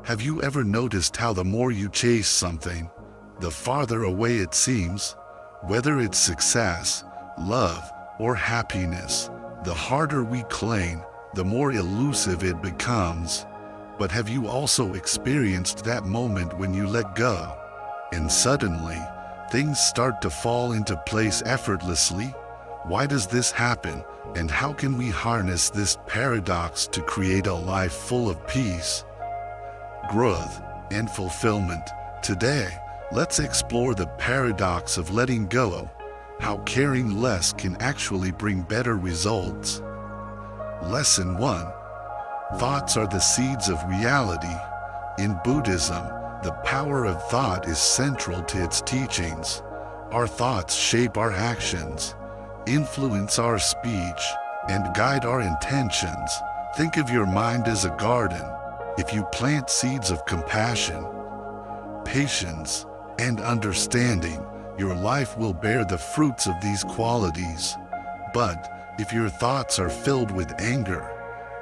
Have you ever noticed how the more you chase something, the farther away it seems? Whether it's success, love, or happiness, the harder we cling, the more elusive it becomes. But have you also experienced that moment when you let go, and suddenly, things start to fall into place effortlessly? Why does this happen, and how can we harness this paradox to create a life full of peace, growth, and fulfillment? Today, let's explore the paradox of letting go, how caring less can actually bring better results. Lesson 1. Thoughts are the seeds of reality. In Buddhism, the power of thought is central to its teachings. Our thoughts shape our actions, influence our speech, and guide our intentions. Think of your mind as a garden. If you plant seeds of compassion, patience, and understanding, your life will bear the fruits of these qualities. But if your thoughts are filled with anger,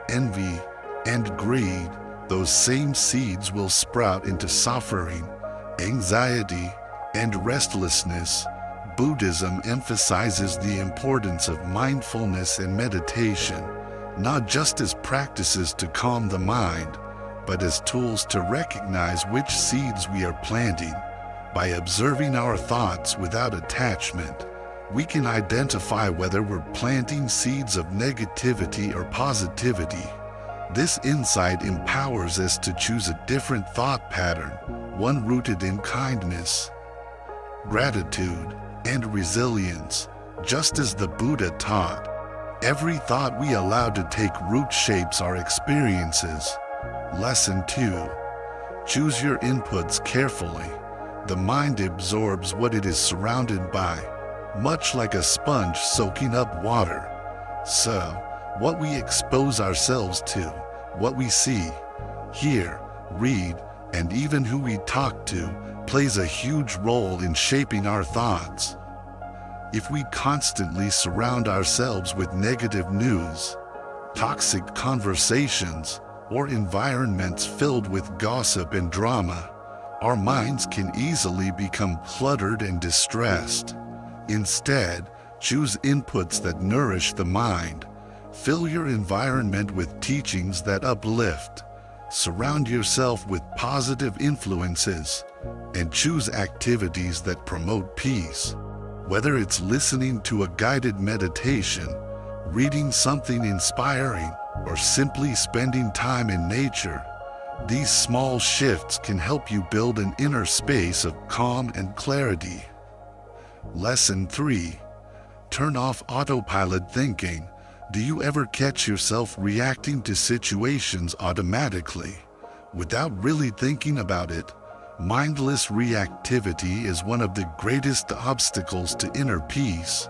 envy, and greed, those same seeds will sprout into suffering, anxiety, and restlessness. Buddhism emphasizes the importance of mindfulness and meditation, not just as practices to calm the mind, but as tools to recognize which seeds we are planting. By observing our thoughts without attachment, we can identify whether we're planting seeds of negativity or positivity. This insight empowers us to choose a different thought pattern, one rooted in kindness, gratitude, and resilience. Just as the Buddha taught, every thought we allow to take root shapes our experiences. Lesson 2. Choose your inputs carefully. The mind absorbs what it is surrounded by, much like a sponge soaking up water. So, what we expose ourselves to, what we see, hear, read, and even who we talk to, plays a huge role in shaping our thoughts. If we constantly surround ourselves with negative news, toxic conversations, or environments filled with gossip and drama, our minds can easily become cluttered and distressed. Instead, choose inputs that nourish the mind. Fill your environment with teachings that uplift. Surround yourself with positive influences, and choose activities that promote peace. Whether it's listening to a guided meditation, reading something inspiring, or simply spending time in nature, these small shifts can help you build an inner space of calm and clarity. Lesson 3. Turn off autopilot thinking. Do you ever catch yourself reacting to situations automatically, without really thinking about it? Mindless reactivity is one of the greatest obstacles to inner peace.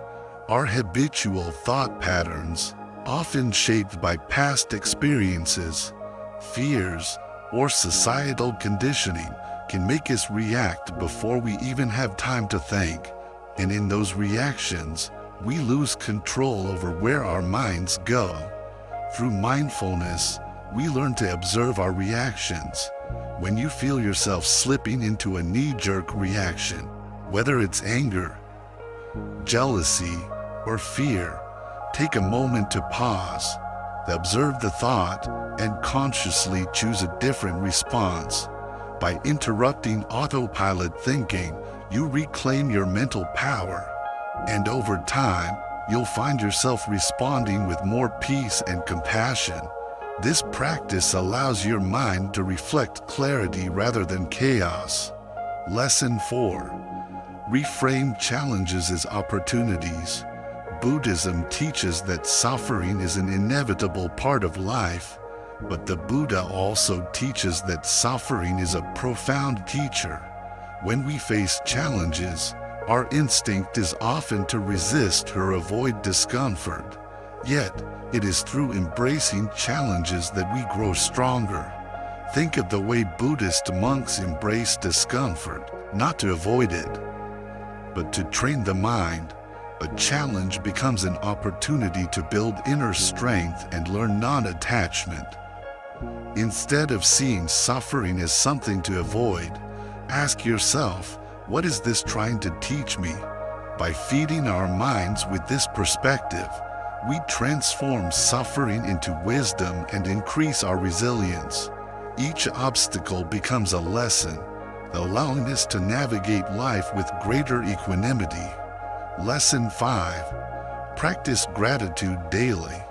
Our habitual thought patterns, often shaped by past experiences, fears, or societal conditioning, can make us react before we even have time to think. And in those reactions, we lose control over where our minds go. Through mindfulness, we learn to observe our reactions. When you feel yourself slipping into a knee-jerk reaction, whether it's anger, jealousy, or fear, take a moment to pause, observe the thought, and consciously choose a different response. By interrupting autopilot thinking, you reclaim your mental power, and over time, you'll find yourself responding with more peace and compassion. This practice allows your mind to reflect clarity rather than chaos. Lesson 4. Reframe challenges as opportunities. Buddhism teaches that suffering is an inevitable part of life, but the Buddha also teaches that suffering is a profound teacher. When we face challenges, our instinct is often to resist or avoid discomfort. Yet, it is through embracing challenges that we grow stronger. Think of the way Buddhist monks embrace discomfort, not to avoid it, but to train the mind. A challenge becomes an opportunity to build inner strength and learn non-attachment. Instead of seeing suffering as something to avoid, ask yourself, what is this trying to teach me? By feeding our minds with this perspective, we transform suffering into wisdom and increase our resilience. Each obstacle becomes a lesson, allowing us to navigate life with greater equanimity. Lesson 5. Practice gratitude daily.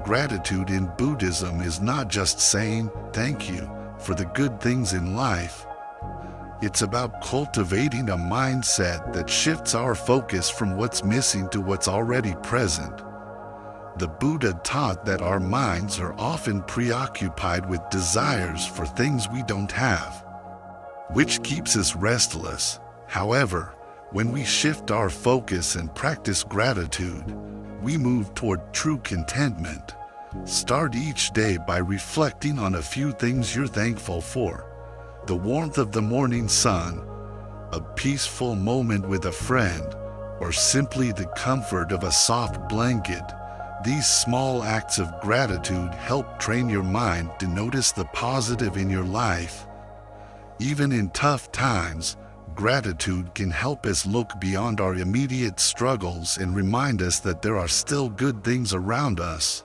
Gratitude in Buddhism is not just saying thank you for the good things in life. It's about cultivating a mindset that shifts our focus from what's missing to what's already present. The Buddha taught that our minds are often preoccupied with desires for things we don't have, which keeps us restless. However, when we shift our focus and practice gratitude, we move toward true contentment. Start each day by reflecting on a few things you're thankful for. The warmth of the morning sun, a peaceful moment with a friend, or simply the comfort of a soft blanket. These small acts of gratitude help train your mind to notice the positive in your life. Even in tough times, gratitude can help us look beyond our immediate struggles and remind us that there are still good things around us.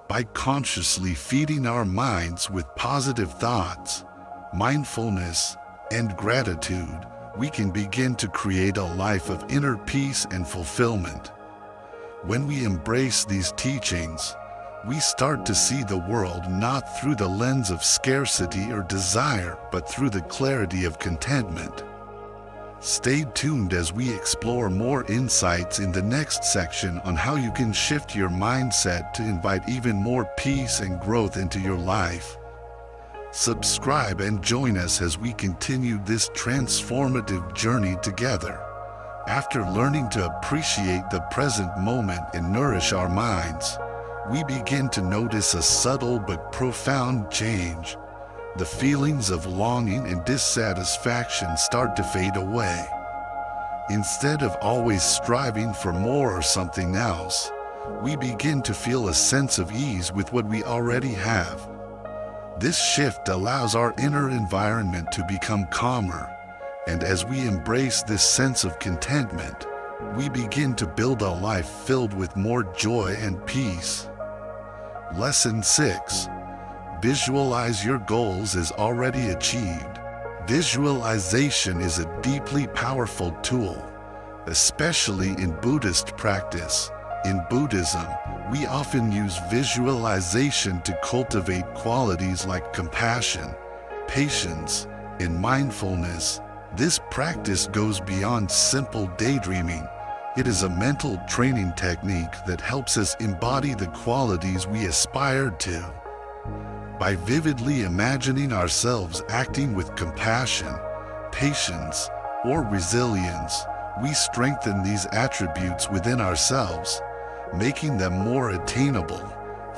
By consciously feeding our minds with positive thoughts, mindfulness, and gratitude, we can begin to create a life of inner peace and fulfillment. When we embrace these teachings, we start to see the world not through the lens of scarcity or desire, but through the clarity of contentment. Stay tuned as we explore more insights in the next section on how you can shift your mindset to invite even more peace and growth into your life. Subscribe and join us as we continue this transformative journey together. After learning to appreciate the present moment and nourish our minds, we begin to notice a subtle but profound change. The feelings of longing and dissatisfaction start to fade away. Instead of always striving for more or something else, we begin to feel a sense of ease with what we already have. This shift allows our inner environment to become calmer, and as we embrace this sense of contentment, we begin to build a life filled with more joy and peace. Lesson 6. Visualize your goals as already achieved. Visualization is a deeply powerful tool, especially in Buddhist practice. In Buddhism, we often use visualization to cultivate qualities like compassion, patience, and mindfulness. This practice goes beyond simple daydreaming. It is a mental training technique that helps us embody the qualities we aspire to. By vividly imagining ourselves acting with compassion, patience, or resilience, we strengthen these attributes within ourselves, making them more attainable.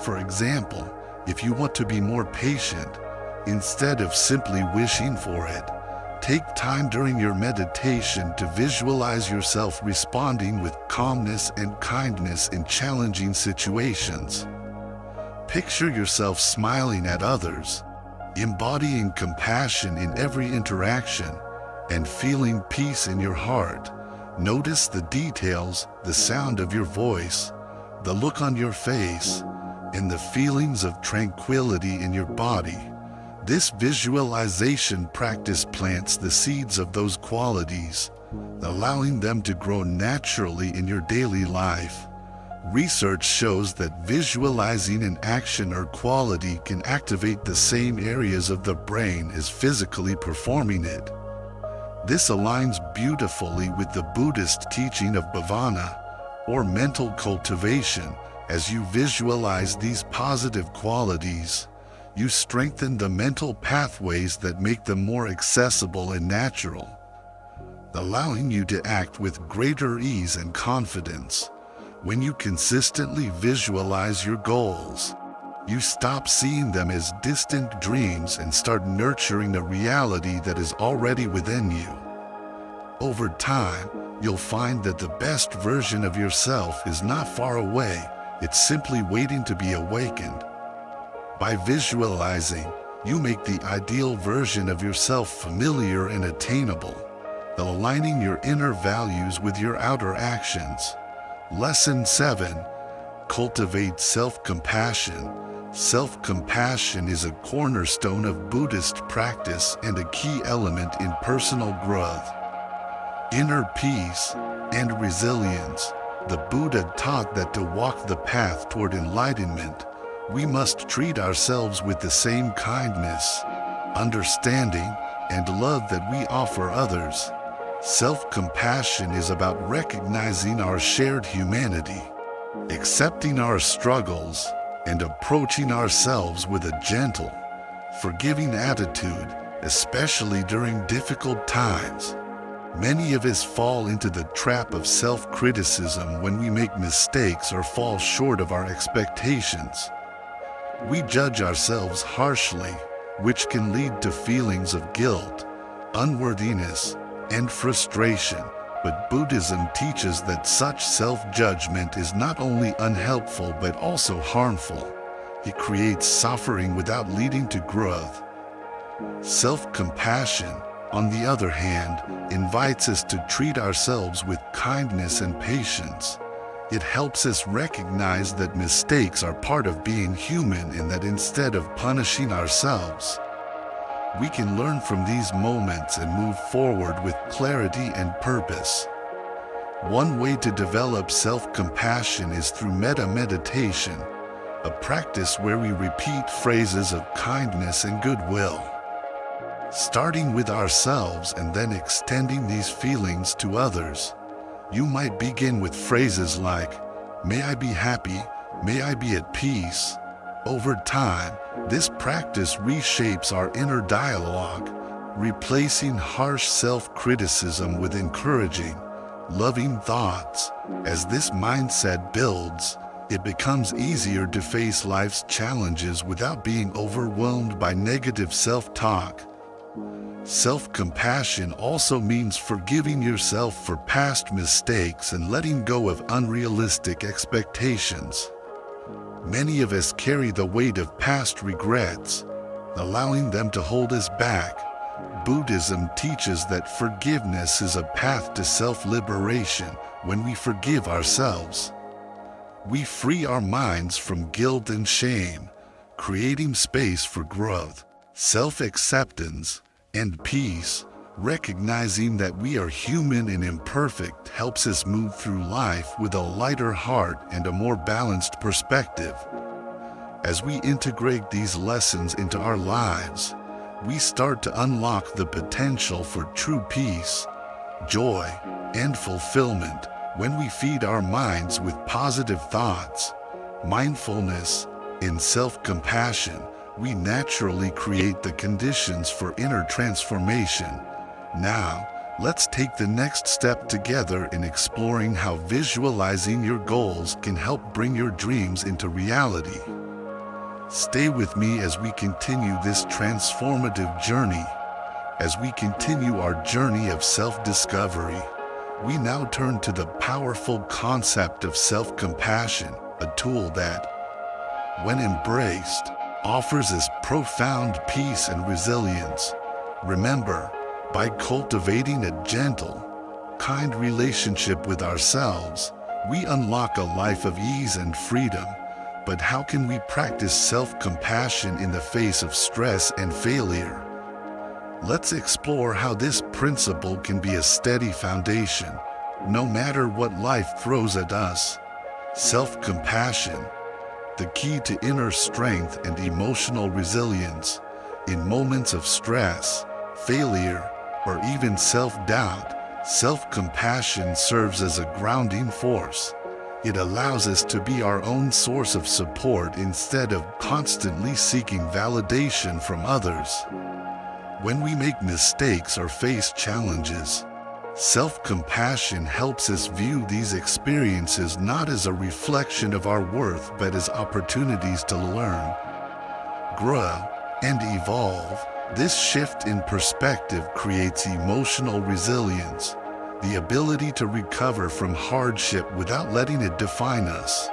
For example, if you want to be more patient, instead of simply wishing for it, take time during your meditation to visualize yourself responding with calmness and kindness in challenging situations. Picture yourself smiling at others, embodying compassion in every interaction, and feeling peace in your heart. Notice the details, the sound of your voice, the look on your face, and the feelings of tranquility in your body. This visualization practice plants the seeds of those qualities, allowing them to grow naturally in your daily life. Research shows that visualizing an action or quality can activate the same areas of the brain as physically performing it. This aligns beautifully with the Buddhist teaching of bhavana, or mental cultivation. As you visualize these positive qualities, you strengthen the mental pathways that make them more accessible and natural, allowing you to act with greater ease and confidence. When you consistently visualize your goals, you stop seeing them as distant dreams and start nurturing a reality that is already within you. Over time, you'll find that the best version of yourself is not far away, it's simply waiting to be awakened. By visualizing, you make the ideal version of yourself familiar and attainable, aligning your inner values with your outer actions. Lesson 7. Cultivate self-compassion. Self-compassion is a cornerstone of Buddhist practice and a key element in personal growth. Inner peace and resilience. The Buddha taught that to walk the path toward enlightenment, we must treat ourselves with the same kindness, understanding, and love that we offer others. Self-compassion is about recognizing our shared humanity, accepting our struggles, and approaching ourselves with a gentle, forgiving attitude, especially during difficult times. Many of us fall into the trap of self-criticism when we make mistakes or fall short of our expectations. We judge ourselves harshly, which can lead to feelings of guilt, unworthiness, and frustration. But Buddhism teaches that such self-judgment is not only unhelpful but also harmful. It creates suffering without leading to growth. Self-compassion, on the other hand, invites us to treat ourselves with kindness and patience. It helps us recognize that mistakes are part of being human and that instead of punishing ourselves, we can learn from these moments and move forward with clarity and purpose. One way to develop self-compassion is through metta meditation, a practice where we repeat phrases of kindness and goodwill, starting with ourselves and then extending these feelings to others. You might begin with phrases like, "May I be happy, may I be at peace." Over time, this practice reshapes our inner dialogue, replacing harsh self-criticism with encouraging, loving thoughts. As this mindset builds, it becomes easier to face life's challenges without being overwhelmed by negative self-talk. Self-compassion also means forgiving yourself for past mistakes and letting go of unrealistic expectations. Many of us carry the weight of past regrets, allowing them to hold us back. Buddhism teaches that forgiveness is a path to self-liberation. When we forgive ourselves, we free our minds from guilt and shame, creating space for growth, self-acceptance, and peace. Recognizing that we are human and imperfect helps us move through life with a lighter heart and a more balanced perspective. As we integrate these lessons into our lives, we start to unlock the potential for true peace, joy, and fulfillment. When we feed our minds with positive thoughts, mindfulness, and self-compassion, we naturally create the conditions for inner transformation. Now, let's take the next step together in exploring how visualizing your goals can help bring your dreams into reality. Stay with me as we continue this transformative journey. As we continue our journey of self-discovery, we now turn to the powerful concept of self-compassion, a tool that, when embraced, offers us profound peace and resilience. Remember, by cultivating a gentle, kind relationship with ourselves, we unlock a life of ease and freedom. But how can we practice self-compassion in the face of stress and failure? Let's explore how this principle can be a steady foundation, no matter what life throws at us. Self-compassion, the key to inner strength and emotional resilience. In moments of stress, failure, or even self-doubt, self-compassion serves as a grounding force. It allows us to be our own source of support instead of constantly seeking validation from others. When we make mistakes or face challenges, self-compassion helps us view these experiences not as a reflection of our worth but as opportunities to learn, grow, and evolve. This shift in perspective creates emotional resilience, the ability to recover from hardship without letting it define us.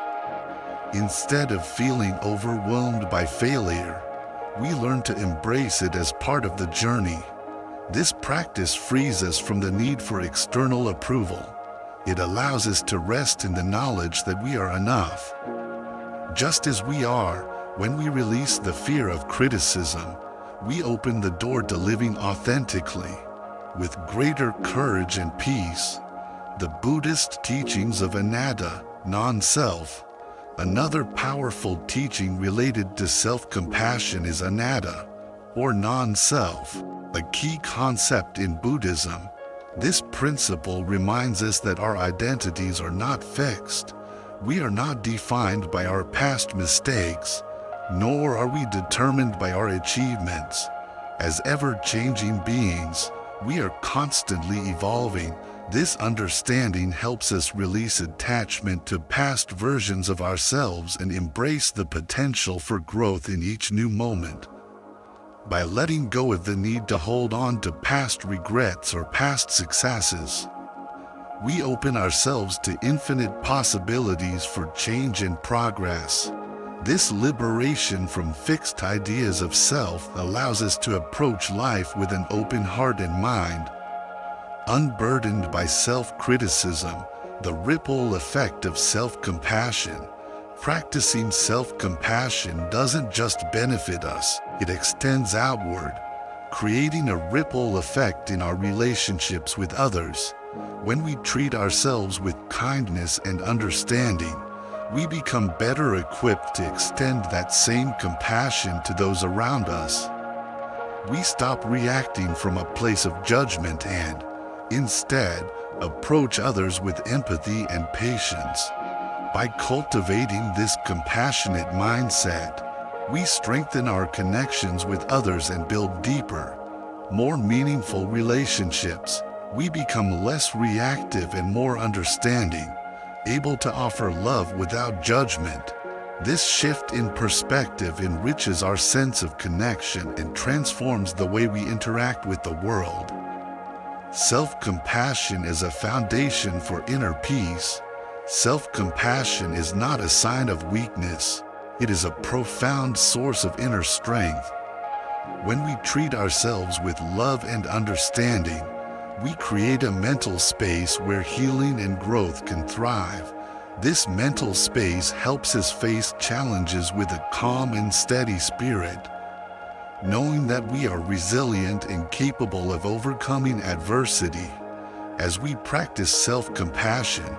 Instead of feeling overwhelmed by failure, we learn to embrace it as part of the journey. This practice frees us from the need for external approval. It allows us to rest in the knowledge that we are enough, just as we are. When we release the fear of criticism, we open the door to living authentically, with greater courage and peace. The Buddhist teachings of anatta, non-self. Another powerful teaching related to self-compassion is anatta, or non-self, a key concept in Buddhism. This principle reminds us that our identities are not fixed. We are not defined by our past mistakes, nor are we determined by our achievements. As ever-changing beings, we are constantly evolving. This understanding helps us release attachment to past versions of ourselves and embrace the potential for growth in each new moment. By letting go of the need to hold on to past regrets or past successes, we open ourselves to infinite possibilities for change and progress. This liberation from fixed ideas of self allows us to approach life with an open heart and mind, unburdened by self-criticism. The ripple effect of self-compassion. Practicing self-compassion doesn't just benefit us, it extends outward, creating a ripple effect in our relationships with others. When we treat ourselves with kindness and understanding, we become better equipped to extend that same compassion to those around us. We stop reacting from a place of judgment and, instead, approach others with empathy and patience. By cultivating this compassionate mindset, we strengthen our connections with others and build deeper, more meaningful relationships. We become less reactive and more understanding, able to offer love without judgment. This shift in perspective enriches our sense of connection and transforms the way we interact with the world. Self-compassion is a foundation for inner peace. Self-compassion is not a sign of weakness. It is a profound source of inner strength. When we treat ourselves with love and understanding, we create a mental space where healing and growth can thrive. This mental space helps us face challenges with a calm and steady spirit, knowing that we are resilient and capable of overcoming adversity. As we practice self-compassion,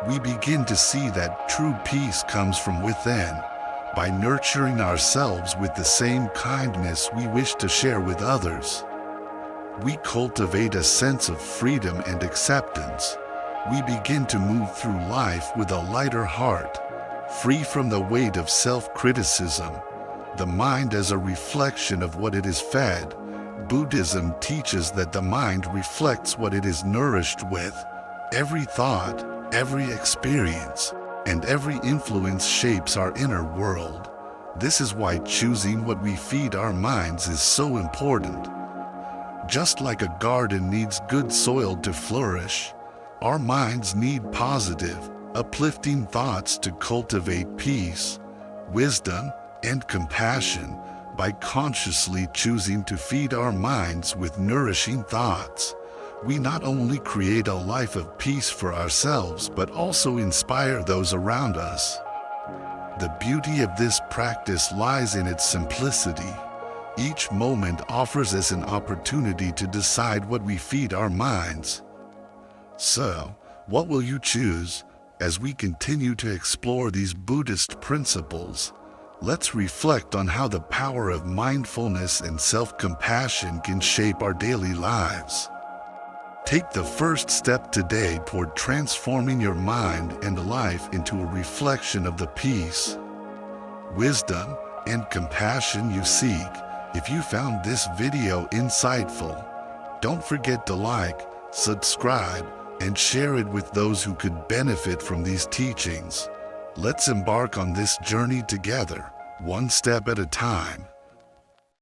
we begin to see that true peace comes from within. By nurturing ourselves with the same kindness we wish to share with others, we cultivate a sense of freedom and acceptance. We begin to move through life with a lighter heart, free from the weight of self-criticism. The mind as a reflection of what it is fed. Buddhism teaches that the mind reflects what it is nourished with. Every thought, every experience, and every influence shapes our inner world. This is why choosing what we feed our minds is so important. Just like a garden needs good soil to flourish, our minds need positive, uplifting thoughts to cultivate peace, wisdom, and compassion. By consciously choosing to feed our minds with nourishing thoughts, we not only create a life of peace for ourselves but also inspire those around us. The beauty of this practice lies in its simplicity. Each moment offers us an opportunity to decide what we feed our minds. So, what will you choose? As we continue to explore these Buddhist principles, let's reflect on how the power of mindfulness and self-compassion can shape our daily lives. Take the first step today toward transforming your mind and life into a reflection of the peace, wisdom, and compassion you seek. If you found this video insightful, don't forget to like, subscribe, and share it with those who could benefit from these teachings. Let's embark on this journey together, one step at a time.